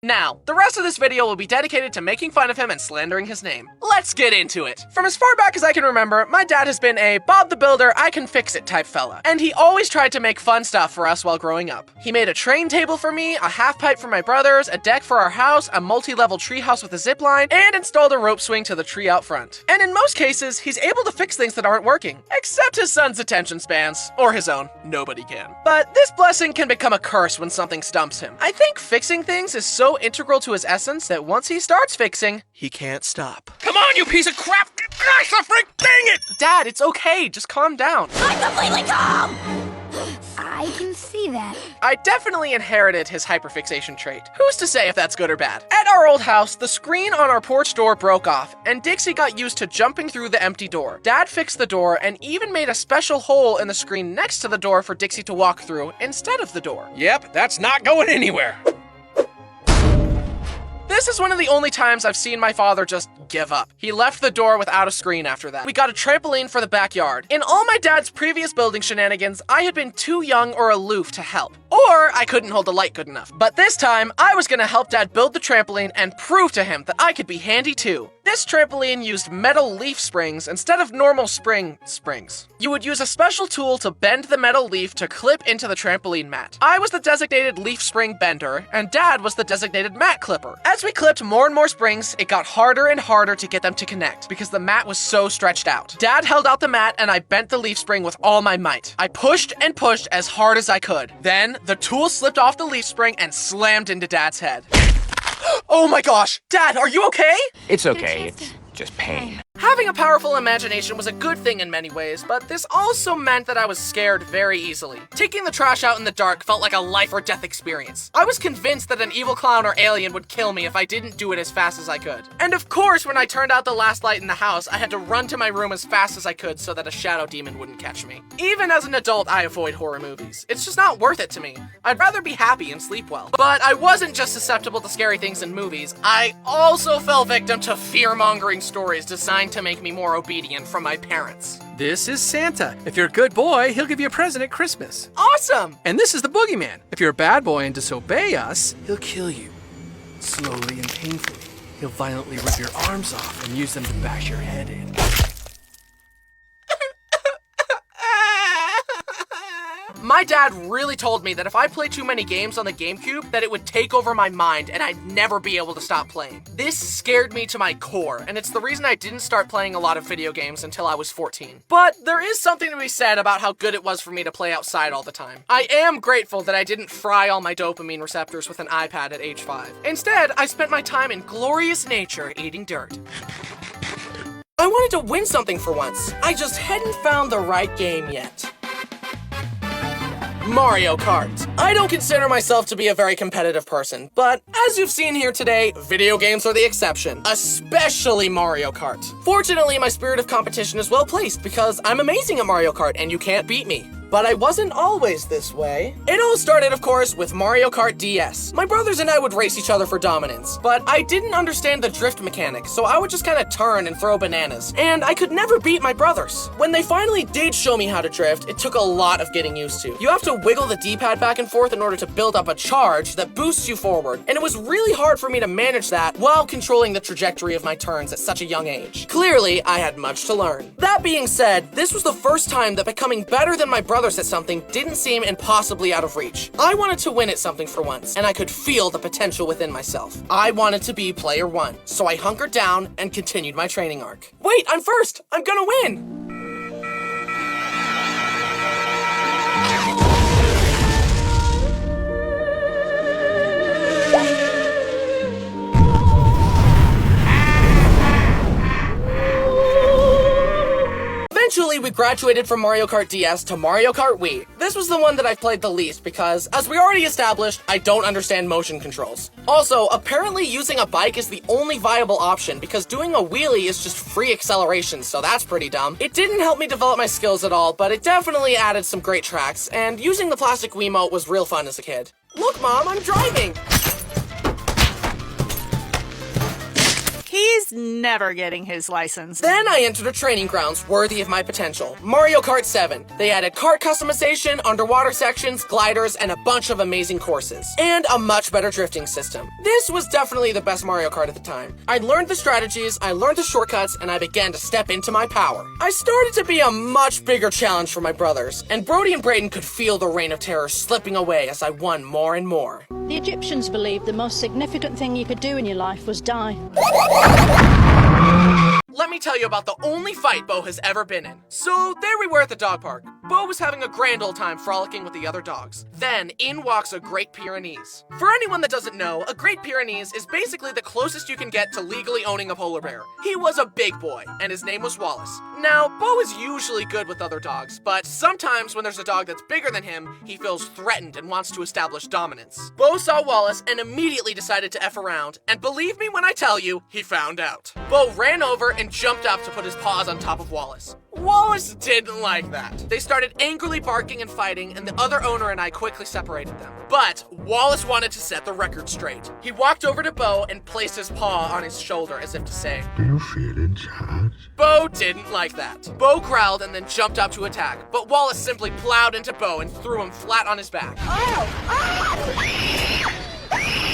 Now, the rest of this video will be dedicated to making fun of him and slandering his name. Let's get into it. From as far back as I can remember, my dad has been a Bob the Builder, I can fix it type fella. And he always tried to make fun stuff for us while growing up. He made a train table for me, a half pipe for my brothers, a deck for our house, a multi-level treehouse with a zip line, and installed a rope swing to the tree out front. And in most cases, he's able to fix things that aren't working. Except his son's attention spans. Or his own. Nobody can. But this blessing can become a curse when something stumps him. I think fixing things is so integral to his essence that once he starts fixing, he can't stop. Come on, you piece of crap! Gosh, the freak, dang it! Dad, it's okay. Just calm down. I'm completely calm! I can see that. I definitely inherited his hyperfixation trait. Who's to say if that's good or bad? At our old house, the screen on our porch door broke off, and Dixie got used to jumping through the empty door. Dad fixed the door and even made a special hole in the screen next to the door for Dixie to walk through instead of the door. Yep, that's not going anywhere. This is one of the only times I've seen my father just give up. He left the door without a screen after that. We got a trampoline for the backyard. In all my dad's previous building shenanigans, I had been too young or aloof to help. Or I couldn't hold the light good enough. But this time, I was gonna help Dad build the trampoline and prove to him that I could be handy too. This trampoline used metal leaf springs instead of normal springs. You would use a special tool to bend the metal leaf to clip into the trampoline mat. I was the designated leaf spring bender, and Dad was the designated mat clipper. As we clipped more and more springs, it got harder and harder to get them to connect because the mat was so stretched out. Dad held out the mat and I bent the leaf spring with all my might. I pushed and pushed as hard as I could. Then, the tool slipped off the leaf spring and slammed into Dad's head. Oh my gosh! Dad, are you okay? It's okay, it's just pain. Having a powerful imagination was a good thing in many ways, but this also meant that I was scared very easily. Taking the trash out in the dark felt like a life or death experience. I was convinced that an evil clown or alien would kill me if I didn't do it as fast as I could. And of course, when I turned out the last light in the house, I had to run to my room as fast as I could so that a shadow demon wouldn't catch me. Even as an adult, I avoid horror movies. It's just not worth it to me. I'd rather be happy and sleep well. But I wasn't just susceptible to scary things in movies. I also fell victim to fear-mongering stories designed to make me more obedient from my parents. This is Santa. If you're a good boy, he'll give you a present at Christmas. Awesome! And this is the boogeyman. If you're a bad boy and disobey us, he'll kill you. Slowly and painfully. He'll violently rip your arms off and use them to bash your head in. My dad really told me that if I played too many games on the GameCube, that it would take over my mind and I'd never be able to stop playing. This scared me to my core, and it's the reason I didn't start playing a lot of video games until I was 14. But there is something to be said about how good it was for me to play outside all the time. I am grateful that I didn't fry all my dopamine receptors with an iPad at age 5. Instead, I spent my time in glorious nature eating dirt. I wanted to win something for once. I just hadn't found the right game yet. Mario Kart. I don't consider myself to be a very competitive person, but as you've seen here today, video games are the exception, especially Mario Kart. Fortunately, my spirit of competition is well placed because I'm amazing at Mario Kart and you can't beat me. But I wasn't always this way. It all started, of course, with Mario Kart DS. My brothers and I would race each other for dominance, but I didn't understand the drift mechanic, so I would just kind of turn and throw bananas, and I could never beat my brothers. When they finally did show me how to drift, it took a lot of getting used to. You have to wiggle the D-pad back and forth in order to build up a charge that boosts you forward, and it was really hard for me to manage that while controlling the trajectory of my turns at such a young age. Clearly, I had much to learn. That being said, this was the first time that becoming better than my brothers at something didn't seem impossibly out of reach. I wanted to win at something for once, and I could feel the potential within myself. I wanted to be player 1, so I hunkered down and continued my training arc. Wait, I'm first! I'm gonna win! Eventually, we graduated from Mario Kart DS to Mario Kart Wii. This was the one that I've played the least because, as we already established, I don't understand motion controls. Also, apparently using a bike is the only viable option because doing a wheelie is just free acceleration, so that's pretty dumb. It didn't help me develop my skills at all, but it definitely added some great tracks, and using the plastic Wiimote was real fun as a kid. Look, Mom, I'm driving! He's He's never getting his license. Then I entered a training grounds worthy of my potential, Mario Kart 7. They added kart customization, underwater sections, gliders, and a bunch of amazing courses. And a much better drifting system. This was definitely the best Mario Kart at the time. I learned the strategies, I learned the shortcuts, and I began to step into my power. I started to be a much bigger challenge for my brothers, and Brody and Brayden could feel the reign of terror slipping away as I won more and more. The Egyptians believed the most significant thing you could do in your life was die. Let me tell you about the only fight Bo has ever been in. So there we were at the dog park. Bo was having a grand old time frolicking with the other dogs. Then in walks a Great Pyrenees. For anyone that doesn't know, a Great Pyrenees is basically the closest you can get to legally owning a polar bear. He was a big boy, and his name was Wallace. Now, Bo is usually good with other dogs, but sometimes when there's a dog that's bigger than him, he feels threatened and wants to establish dominance. Bo saw Wallace and immediately decided to F around, and believe me when I tell you, he found out. Bo ran over and jumped up to put his paws on top of Wallace. Wallace didn't like that. They started angrily barking and fighting, and the other owner and I quickly separated them. But Wallace wanted to set the record straight. He walked over to Bo and placed his paw on his shoulder as if to say, "Do you feel in charge?" Bo didn't like that. Bo growled and then jumped up to attack, but Wallace simply plowed into Bo and threw him flat on his back.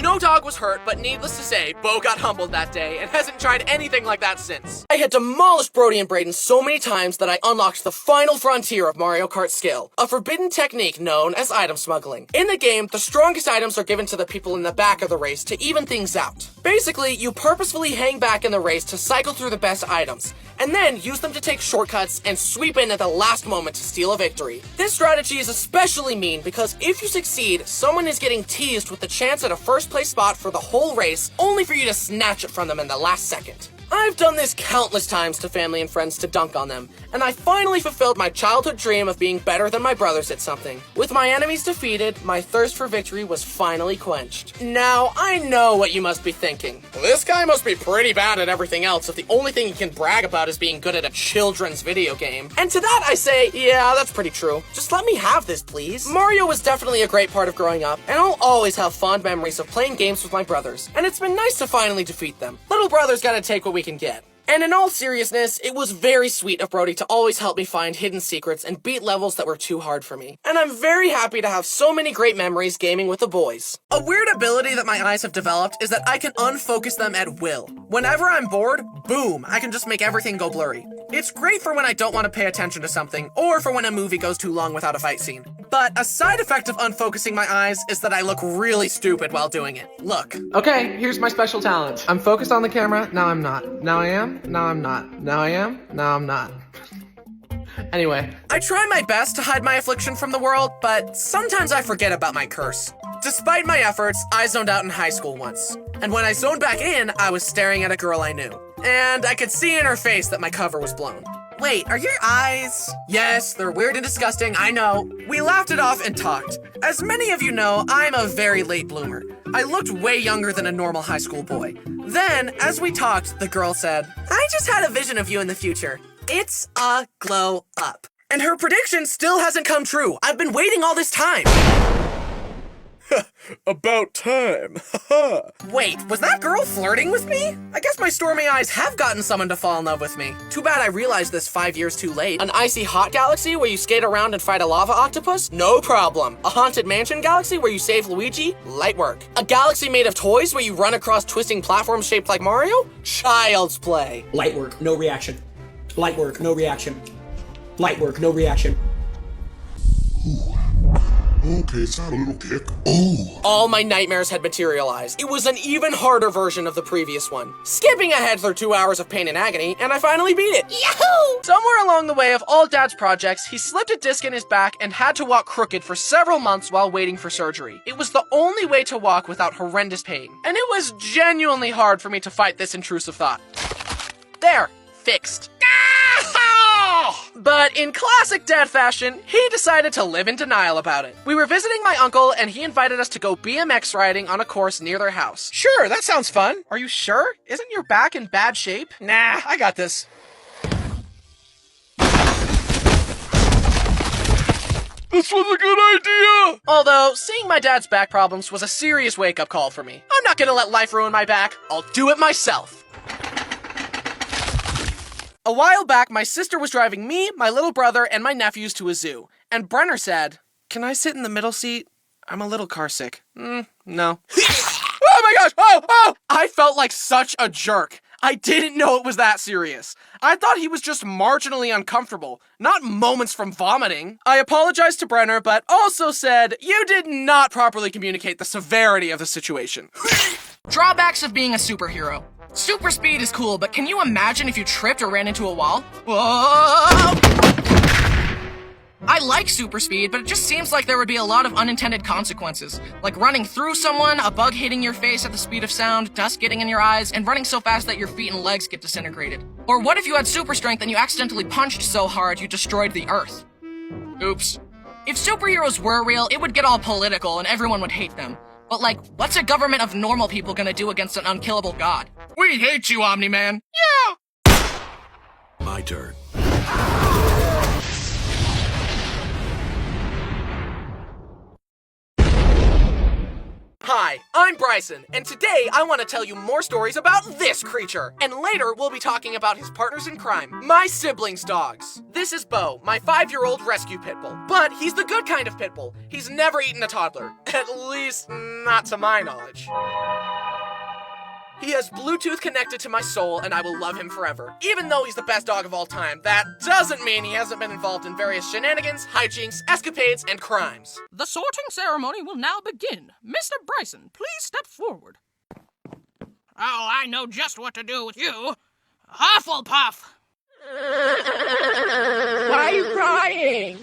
No dog was hurt, but needless to say, Bo got humbled that day and hasn't tried anything like that since. I had demolished Brody and Brayden so many times that I unlocked the final frontier of Mario Kart skill, a forbidden technique known as item smuggling. In the game, the strongest items are given to the people in the back of the race to even things out. Basically, you purposefully hang back in the race to cycle through the best items, and then use them to take shortcuts and sweep in at the last moment to steal a victory. This strategy is especially mean because if you succeed, someone is getting teased with the chance at a first place spot for the whole race, only for you to snatch it from them in the last second. I've done this countless times to family and friends to dunk on them, and I finally fulfilled my childhood dream of being better than my brothers at something. With my enemies defeated, my thirst for victory was finally quenched. Now, I know what you must be thinking. Well, this guy must be pretty bad at everything else if the only thing he can brag about is being good at a children's video game. And to that I say, yeah, that's pretty true. Just let me have this, please. Mario was definitely a great part of growing up, and I'll always have fond memories of playing games with my brothers, and it's been nice to finally defeat them. Little brother's gotta take what we can get. And in all seriousness, it was very sweet of Brody to always help me find hidden secrets and beat levels that were too hard for me. And I'm very happy to have so many great memories gaming with the boys. A weird ability that my eyes have developed is that I can unfocus them at will. Whenever I'm bored, boom, I can just make everything go blurry. It's great for when I don't want to pay attention to something, or for when a movie goes too long without a fight scene. But a side effect of unfocusing my eyes is that I look really stupid while doing it. Look. Okay, here's my special talent. I'm focused on the camera, now I'm not. Now I am, now I'm not. Now I am, now I'm not. Anyway, I try my best to hide my affliction from the world, but sometimes I forget about my curse. Despite my efforts, I zoned out in high school once. And when I zoned back in, I was staring at a girl I knew. And I could see in her face that my cover was blown. Wait, are your eyes? Yes, they're weird and disgusting, I know. We laughed it off and talked. As many of you know, I'm a very late bloomer. I looked way younger than a normal high school boy. Then, as we talked, the girl said, "I just had a vision of you in the future. It's a glow up." And her prediction still hasn't come true. I've been waiting all this time. About time. Wait, was that girl flirting with me? I guess my stormy eyes have gotten someone to fall in love with me. Too bad I realized this 5 years too late. An icy hot galaxy where you skate around and fight a lava octopus? No problem. A haunted mansion galaxy where you save Luigi? Light work. A galaxy made of toys where you run across twisting platforms shaped like Mario? Child's play. Light work, no reaction. Light work, no reaction. Light work, no reaction. Okay, it's not a little kick. Oh! All my nightmares had materialized. It was an even harder version of the previous one. Skipping ahead through 2 hours of pain and agony, and I finally beat it. Yahoo! Somewhere along the way of all Dad's projects, he slipped a disc in his back and had to walk crooked for several months while waiting for surgery. It was the only way to walk without horrendous pain, and it was genuinely hard for me to fight this intrusive thought. There, fixed. But in classic Dad fashion, he decided to live in denial about it. We were visiting my uncle, and he invited us to go BMX riding on a course near their house. Sure, that sounds fun. Are you sure? Isn't your back in bad shape? Nah, I got this. This was a good idea! Although, seeing my dad's back problems was a serious wake-up call for me. I'm not gonna let life ruin my back. I'll do it myself. A while back, my sister was driving me, my little brother, and my nephews to a zoo. And Brenner said, "Can I sit in the middle seat? I'm a little car sick." No. Oh my gosh! Oh! I felt like such a jerk. I didn't know it was that serious. I thought he was just marginally uncomfortable, not moments from vomiting. I apologized to Brenner, but also said, "You did not properly communicate the severity of the situation." Drawbacks of being a superhero. Super speed is cool, but can you imagine if you tripped or ran into a wall? Whoa! I like super speed, but it just seems like there would be a lot of unintended consequences. Like running through someone, a bug hitting your face at the speed of sound, dust getting in your eyes, and running so fast that your feet and legs get disintegrated. Or what if you had super strength and you accidentally punched so hard you destroyed the Earth? Oops. If superheroes were real, it would get all political and everyone would hate them. But like, what's a government of normal people gonna do against an unkillable god? We hate you, Omni-Man. Yeah! My turn. Hi, I'm Bryson, and today I want to tell you more stories about this creature. And later, we'll be talking about his partners in crime, my siblings' dogs. This is Bo, my 5-year-old rescue pit bull. But he's the good kind of pit bull. He's never eaten a toddler. At least, not to my knowledge. He has Bluetooth connected to my soul, and I will love him forever. Even though he's the best dog of all time, that doesn't mean he hasn't been involved in various shenanigans, hijinks, escapades, and crimes. The sorting ceremony will now begin. Mr. Bryson, please step forward. Oh, I know just what to do with you. Hufflepuff! Why are you crying?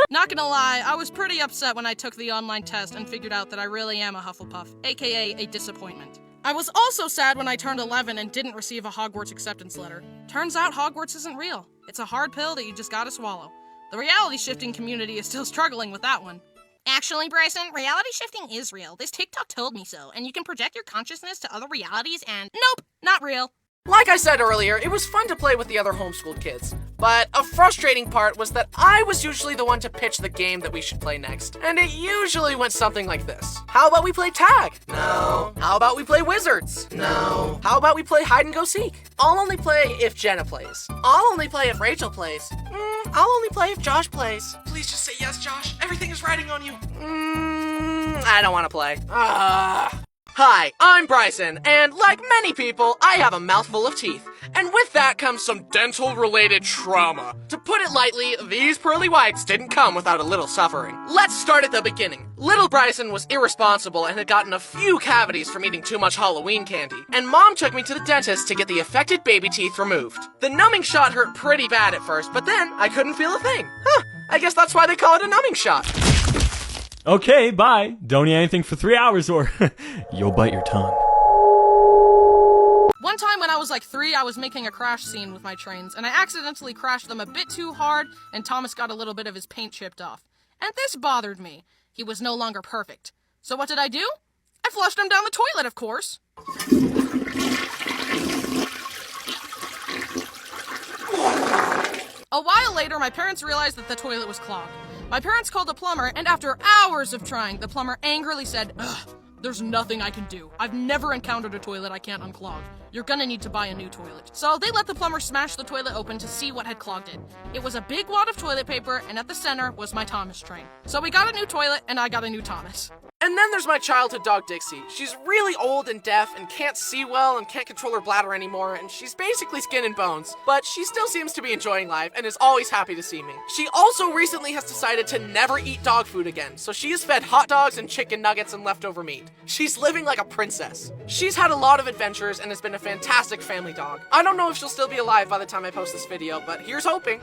Not gonna lie, I was pretty upset when I took the online test and figured out that I really am a Hufflepuff, aka a disappointment. I was also sad when I turned 11 and didn't receive a Hogwarts acceptance letter. Turns out Hogwarts isn't real. It's a hard pill that you just gotta swallow. The reality shifting community is still struggling with that one. Actually, Bryson, reality shifting is real. This TikTok told me so, and you can project your consciousness to other realities and nope, not real. Like I said earlier, it was fun to play with the other homeschooled kids. But a frustrating part was that I was usually the one to pitch the game that we should play next. And it usually went something like this. How about we play tag? No. How about we play wizards? No. How about we play hide and go seek? I'll only play if Jenna plays. I'll only play if Rachel plays. I'll only play if Josh plays. Please just say yes, Josh. Everything is riding on you. I don't want to play. Hi, I'm Bryson, and like many people, I have a mouthful of teeth. And with that comes some dental-related trauma. To put it lightly, these pearly whites didn't come without a little suffering. Let's start at the beginning. Little Bryson was irresponsible and had gotten a few cavities from eating too much Halloween candy. And Mom took me to the dentist to get the affected baby teeth removed. The numbing shot hurt pretty bad at first, but then I couldn't feel a thing. I guess that's why they call it a numbing shot. Okay, bye. Don't eat anything for 3 hours or you'll bite your tongue. One time when I was like 3, I was making a crash scene with my trains, and I accidentally crashed them a bit too hard, and Thomas got a little bit of his paint chipped off. And this bothered me. He was no longer perfect. So what did I do? I flushed him down the toilet, of course. A while later, my parents realized that the toilet was clogged. My parents called a plumber, and after hours of trying, the plumber angrily said, "Ugh, there's nothing I can do. I've never encountered a toilet I can't unclog. You're gonna need to buy a new toilet." So they let the plumber smash the toilet open to see what had clogged it. It was a big wad of toilet paper, and at the center was my Thomas train. So we got a new toilet, and I got a new Thomas. And then there's my childhood dog, Dixie. She's really old and deaf and can't see well and can't control her bladder anymore, and she's basically skin and bones. But she still seems to be enjoying life and is always happy to see me. She also recently has decided to never eat dog food again, so she is fed hot dogs and chicken nuggets and leftover meat. She's living like a princess. She's had a lot of adventures and has been a fantastic family dog. I don't know if she'll still be alive by the time I post this video, but here's hoping.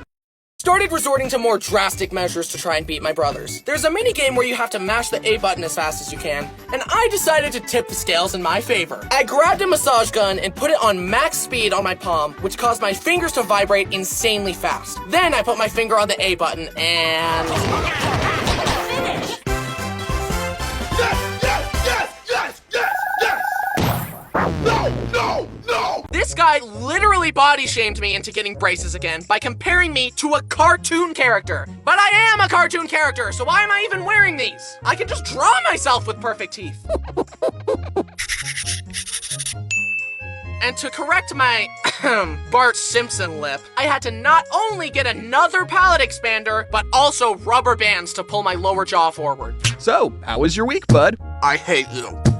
Started resorting to more drastic measures to try and beat my brothers. There's a mini game where you have to mash the A button as fast as you can, and I decided to tip the scales in my favor. I grabbed a massage gun and put it on max speed on my palm, which caused my fingers to vibrate insanely fast. Then I put my finger on the A button and... This guy literally body shamed me into getting braces again by comparing me to a cartoon character. But I am a cartoon character, so why am I even wearing these? I can just draw myself with perfect teeth. And to correct my Bart Simpson lip, I had to not only get another palate expander, but also rubber bands to pull my lower jaw forward. So, how was your week, bud? I hate you.